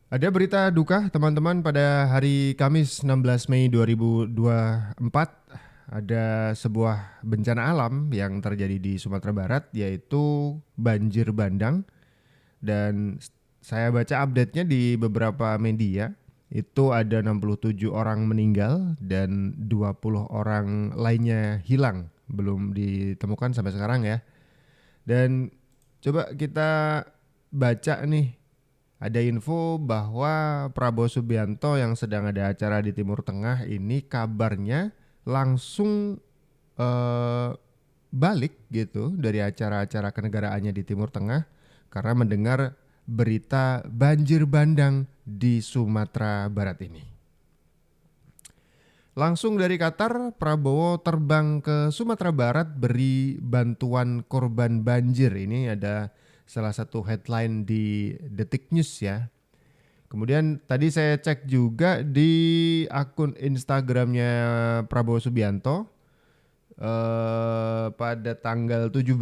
Ada berita duka teman-teman pada hari Kamis 16 Mei 2024 ada sebuah bencana alam yang terjadi di Sumatera Barat yaitu banjir bandang dan saya baca update-nya di beberapa media itu ada 67 orang meninggal dan 20 orang lainnya hilang belum ditemukan sampai sekarang ya. Dan coba kita baca nih ada info bahwa Prabowo Subianto yang sedang ada acara di Timur Tengah ini kabarnya langsung eh, balik gitu dari acara-acara kenegaraannya di Timur Tengah karena mendengar berita banjir bandang di Sumatera Barat ini. Langsung dari Qatar, Prabowo terbang ke Sumatera Barat beri bantuan korban banjir. Ini ada salah satu headline di Detik News ya. Kemudian tadi saya cek juga di akun Instagramnya Prabowo Subianto pada tanggal 17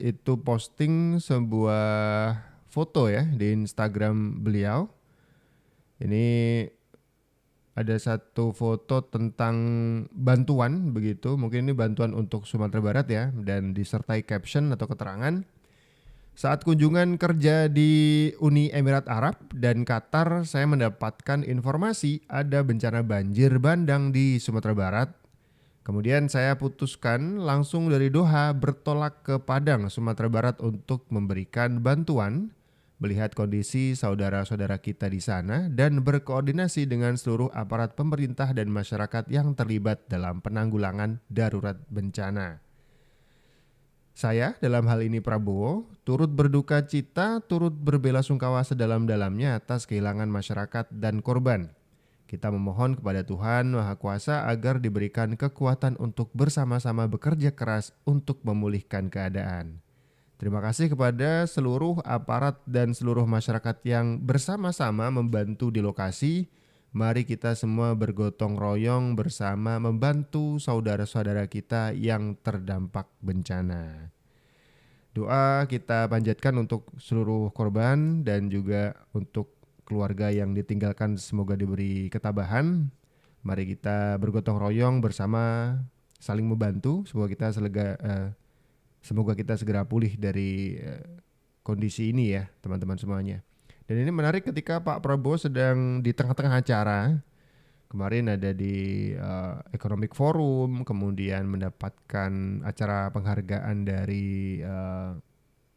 itu posting sebuah foto ya di Instagram beliau. Ini ada satu foto tentang bantuan begitu, mungkin ini bantuan untuk Sumatera Barat ya, dan disertai caption atau keterangan. Saat kunjungan kerja di Uni Emirat Arab dan Qatar, saya mendapatkan informasi ada bencana banjir bandang di Sumatera Barat. Kemudian saya putuskan langsung dari Doha bertolak ke Padang, Sumatera Barat untuk memberikan bantuan, melihat kondisi saudara-saudara kita di sana dan berkoordinasi dengan seluruh aparat pemerintah dan masyarakat yang terlibat dalam penanggulangan darurat bencana. Saya, dalam hal ini Prabowo, turut berduka cita, turut berbelasungkawa sedalam-dalamnya atas kehilangan masyarakat dan korban. Kita memohon kepada Tuhan Maha Kuasa agar diberikan kekuatan untuk bersama-sama bekerja keras untuk memulihkan keadaan. Terima kasih kepada seluruh aparat dan seluruh masyarakat yang bersama-sama membantu di lokasi. Mari kita semua bergotong royong bersama membantu saudara-saudara kita yang terdampak bencana. Doa kita panjatkan untuk seluruh korban dan juga untuk keluarga yang ditinggalkan semoga diberi ketabahan. Mari kita bergotong royong bersama saling membantu. Semoga kita segera pulih dari kondisi ini ya teman-teman semuanya. Dan ini menarik ketika Pak Prabowo sedang di tengah-tengah acara. Kemarin ada di Economic Forum, kemudian mendapatkan acara penghargaan dari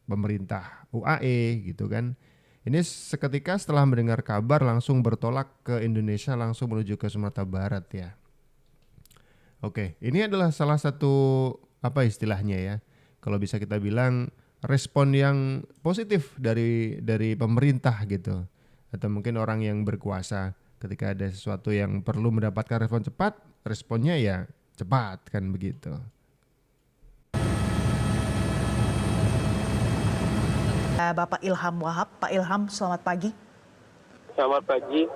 pemerintah UAE gitu kan. Ini seketika setelah mendengar kabar langsung bertolak ke Indonesia, langsung menuju ke Sumatera Barat ya. Oke, ini adalah salah satu apa istilahnya ya? Kalau bisa kita bilang respon yang positif dari pemerintah gitu. Atau mungkin orang yang berkuasa ketika ada sesuatu yang perlu mendapatkan respon cepat, responnya ya cepat kan begitu. Bapak Ilham Wahab. Pak Ilham, selamat pagi. Selamat pagi.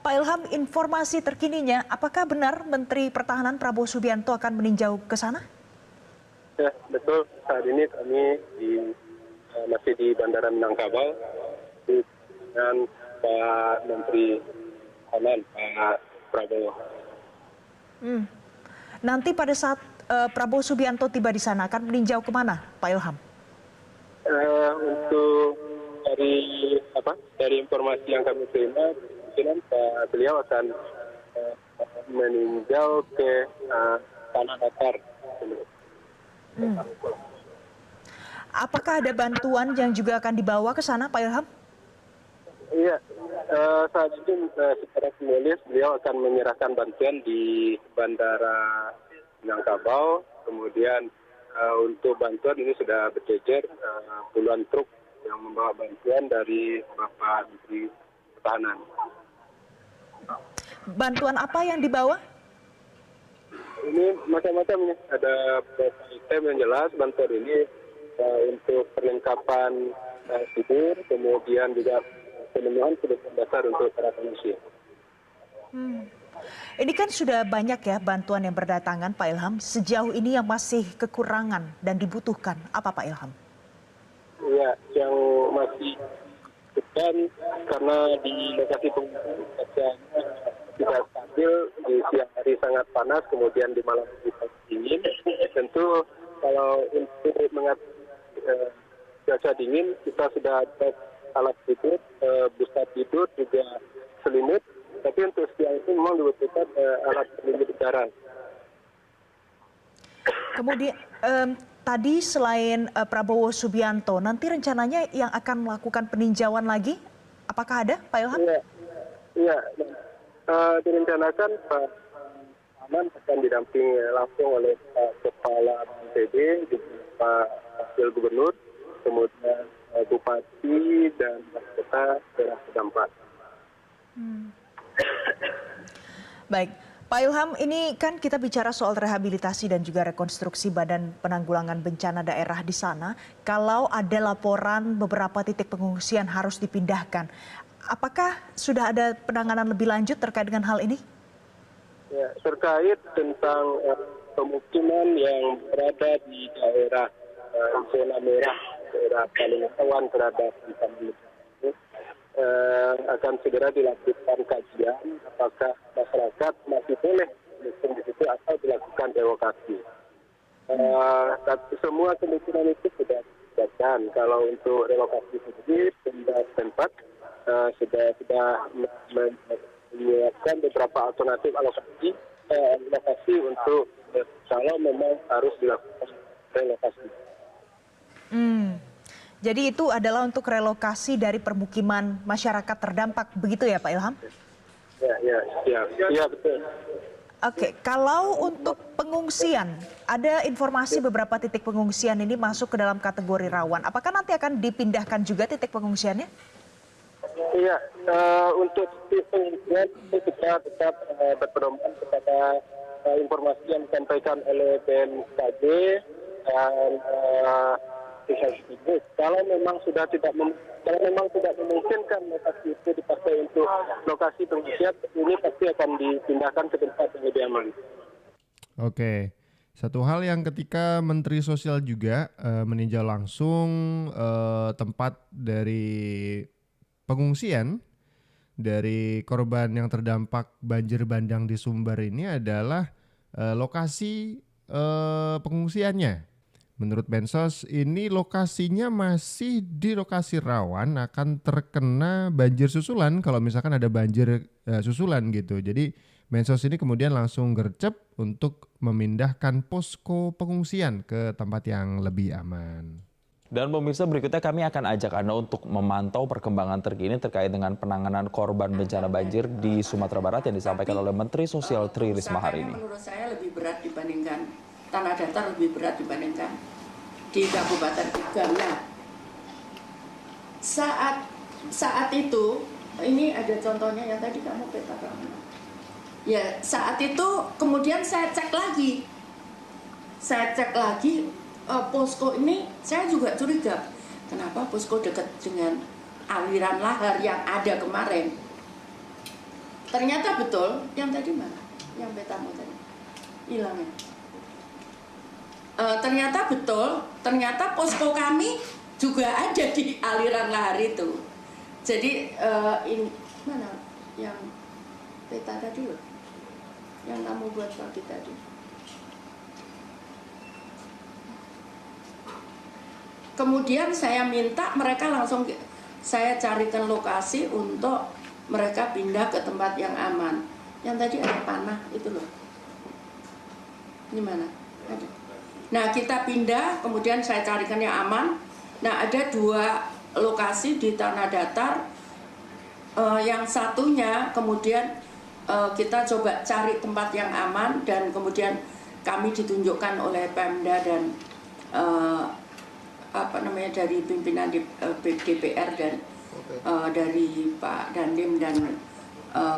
Pak Ilham, informasi terkininya, apakah benar Menteri Pertahanan Prabowo Subianto akan meninjau ke sana? Ya, betul. Saat ini kami masih di Bandara Minangkabau dengan Pak Menteri Pertahanan, Pak Prabowo. Nanti pada saat Prabowo Subianto tiba di sana akan meninjau kemana, Pak Ilham? Untuk dari informasi yang kami terima, kemungkinan beliau akan meninjau ke tanah datar. Apakah ada bantuan yang juga akan dibawa ke sana, Pak Ilham? Iya, saat ini secara simbolis beliau akan menyerahkan bantuan di Bandara Minangkabau. Kemudian untuk bantuan ini sudah berjejer puluhan truk yang membawa bantuan dari Bapak Menteri Pertahanan. Bantuan apa yang dibawa? Ini macam-macam ya, ada beberapa item yang jelas. Bantuan ini untuk perlengkapan tidur, kemudian juga pemenuhan kebutuhan dasar untuk para pengungsi. Ini kan sudah banyak ya bantuan yang berdatangan, Pak Ilham. Sejauh ini yang masih kekurangan dan dibutuhkan apa, Pak Ilham? Ya, yang masih dan karena di lokasi pengungsian cuaca tidak stabil, di siang hari sangat panas, kemudian di malam hari sangat dingin. Tentu kalau untuk mengatasi cuaca dingin, kita sudah ada alat tidur, busa tidur, juga selimut. Tapi untuk siang itu memang dibutuhkan alat pelindung udara. Kemudian tadi selain Prabowo Subianto, nanti rencananya yang akan melakukan peninjauan lagi, apakah ada, Pak Ilham? Iya. Direncanakan Pak Aman akan didampingi langsung oleh Pak Kepala BNPB, Pak Wakil Gubernur, kemudian Bupati dan Wali Kota daerah terdampak. Baik, Pak Ilham, ini kan kita bicara soal rehabilitasi dan juga rekonstruksi Badan Penanggulangan Bencana Daerah di sana. Kalau ada laporan beberapa titik pengungsian harus dipindahkan, apakah sudah ada penanganan lebih lanjut terkait dengan hal ini? Ya, terkait tentang pemukiman yang berada di daerah zona merah, daerah paling rawan terhadap bencana ini, akan segera dilakukan kajian apakah masyarakat masih boleh mukim di situ atau dilakukan relokasi. Semua kemungkinan itu sudah disiapkan. Kalau untuk relokasi sendiri, tempat sudah menyiapkan beberapa alternatif lokasi untuk kalau memang harus dilakukan relokasi. Jadi itu adalah untuk relokasi dari permukiman masyarakat terdampak, begitu ya Pak Ilham? Ya, betul. Oke, kalau untuk pengungsian, ada informasi beberapa titik pengungsian ini masuk ke dalam kategori rawan. Apakah nanti akan dipindahkan juga titik pengungsiannya? Iya, untuk titik pengungsian kita tetap berpedoman kepada informasi yang disampaikan oleh BMKG dan kalau memang tidak memungkinkan lokasi itu dipakai untuk lokasi pengungsian, ini pasti akan dipindahkan ke tempat yang lebih aman. Oke, satu hal yang ketika Menteri Sosial juga meninjau langsung tempat dari pengungsian dari korban yang terdampak banjir bandang di Sumbar ini adalah lokasi pengungsiannya. Menurut Mensos, ini lokasinya masih di lokasi rawan akan terkena banjir susulan kalau misalkan ada banjir susulan gitu. Jadi Mensos ini kemudian langsung gercep untuk memindahkan posko pengungsian ke tempat yang lebih aman. Dan pemirsa, berikutnya kami akan ajak Anda untuk memantau perkembangan terkini terkait dengan penanganan korban bencana banjir di Sumatera Barat yang disampaikan oleh Menteri Sosial Tri Risma hari ini. Menurut saya lebih berat dibandingkan tanah datar, lebih berat dibandingkan di Kabupaten Uganda. Saat itu, ini ada contohnya yang tadi kamu petakan. Ya, saat itu kemudian saya cek lagi posko ini, saya juga curiga. Kenapa posko dekat dengan aliran lahar yang ada kemarin? Ternyata betul, yang tadi mana? Yang petamu tadi hilangnya. Ternyata betul, ternyata posko kami juga ada di aliran lahar itu. Jadi ini mana yang peta tadi loh, yang kamu buat pagi tadi. Kemudian saya minta mereka langsung, saya carikan lokasi untuk mereka pindah ke tempat yang aman. Yang tadi ada panah itu loh. Ini mana? Ada. Nah, kita pindah, kemudian saya carikan yang aman. Nah, ada 2 lokasi di tanah datar. Yang satunya kemudian kita coba cari tempat yang aman dan kemudian kami ditunjukkan oleh Pemda dan dari pimpinan DPR dan dari Pak Dandim dan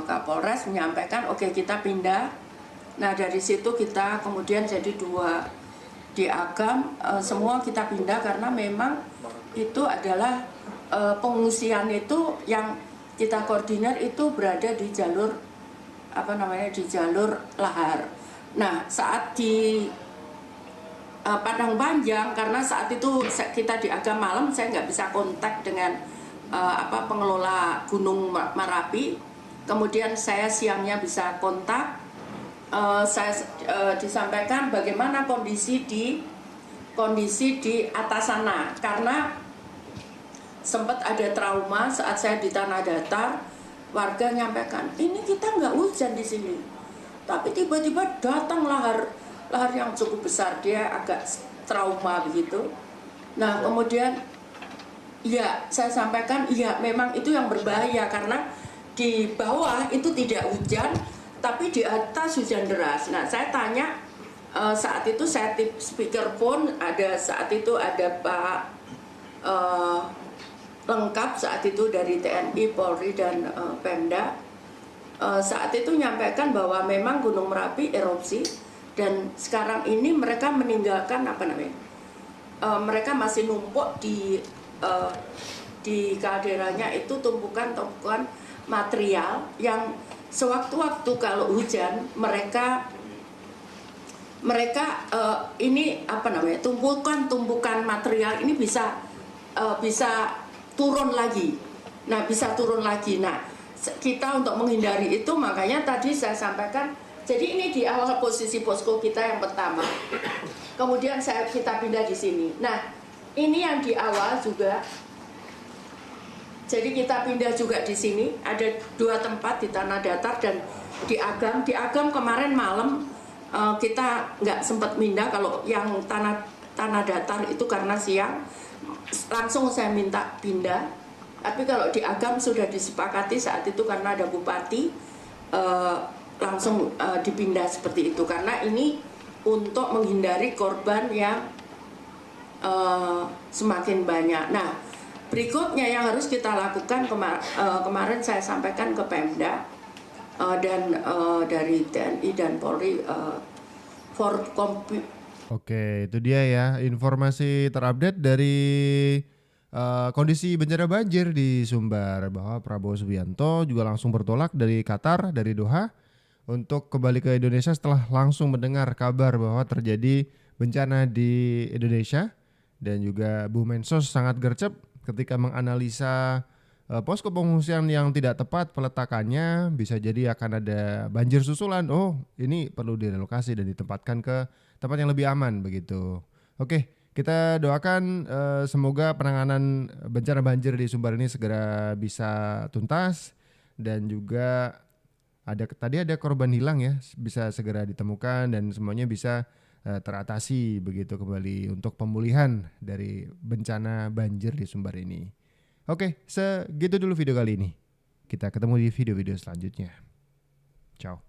Kapolres menyampaikan oke, kita pindah. Nah, dari situ kita kemudian jadi 2 di Agam, semua kita pindah karena memang itu adalah pengungsian itu yang kita koordinir itu berada di jalur di jalur lahar. Nah, saat di Padang Panjang, karena saat itu kita di Agam malam, saya nggak bisa kontak dengan pengelola Gunung Merapi. Kemudian saya siangnya bisa kontak, disampaikan bagaimana kondisi di atas sana, karena sempat ada trauma saat saya di tanah datar. Warga nyampaikan, ini kita nggak hujan di sini, tapi tiba-tiba datang lahar yang cukup besar, dia agak trauma begitu. Nah kemudian ya saya sampaikan, iya memang itu yang berbahaya, karena di bawah itu tidak hujan, tapi di atas hujan deras. Nah saya tanya, saat itu saya tip speakerphone, saat itu ada Pak lengkap saat itu dari TNI, Polri dan Pemda. Saat itu nyampaikan bahwa memang Gunung Merapi erupsi, dan sekarang ini mereka meninggalkan mereka masih numpuk di kalderanya itu tumpukan material yang sewaktu-waktu kalau hujan mereka ini tumpukan material ini bisa turun lagi. Nah, kita untuk menghindari itu, makanya tadi saya sampaikan, jadi ini di awal posisi posko kita yang pertama. Kemudian kita pindah di sini. Nah, ini yang di awal juga. Jadi kita pindah juga di sini, ada 2 tempat di tanah datar dan di Agam. Di Agam kemarin malam kita nggak sempat pindah, kalau yang tanah datar itu karena siang langsung saya minta pindah. Tapi kalau di Agam sudah disepakati saat itu karena ada bupati, langsung dipindah seperti itu, karena ini untuk menghindari korban yang semakin banyak. Nah, berikutnya yang harus kita lakukan, kemarin saya sampaikan ke Pemda dan dari TNI dan Polri Oke, itu dia ya informasi terupdate dari kondisi bencana banjir di Sumbar, bahwa Prabowo Subianto juga langsung bertolak dari Qatar, dari Doha, untuk kembali ke Indonesia setelah langsung mendengar kabar bahwa terjadi bencana di Indonesia. Dan juga Bu Mensos sangat gercep ketika menganalisa posko pengungsian yang tidak tepat peletakannya, bisa jadi akan ada banjir susulan. Oh, ini perlu direlokasi dan ditempatkan ke tempat yang lebih aman begitu. Oke, kita doakan semoga penanganan bencana banjir di Sumbar ini segera bisa tuntas, dan juga tadi ada korban hilang ya, bisa segera ditemukan dan semuanya bisa teratasi begitu kembali untuk pemulihan dari bencana banjir di Sumbar ini. Oke, segitu dulu video kali ini. Kita ketemu di video-video selanjutnya. Ciao.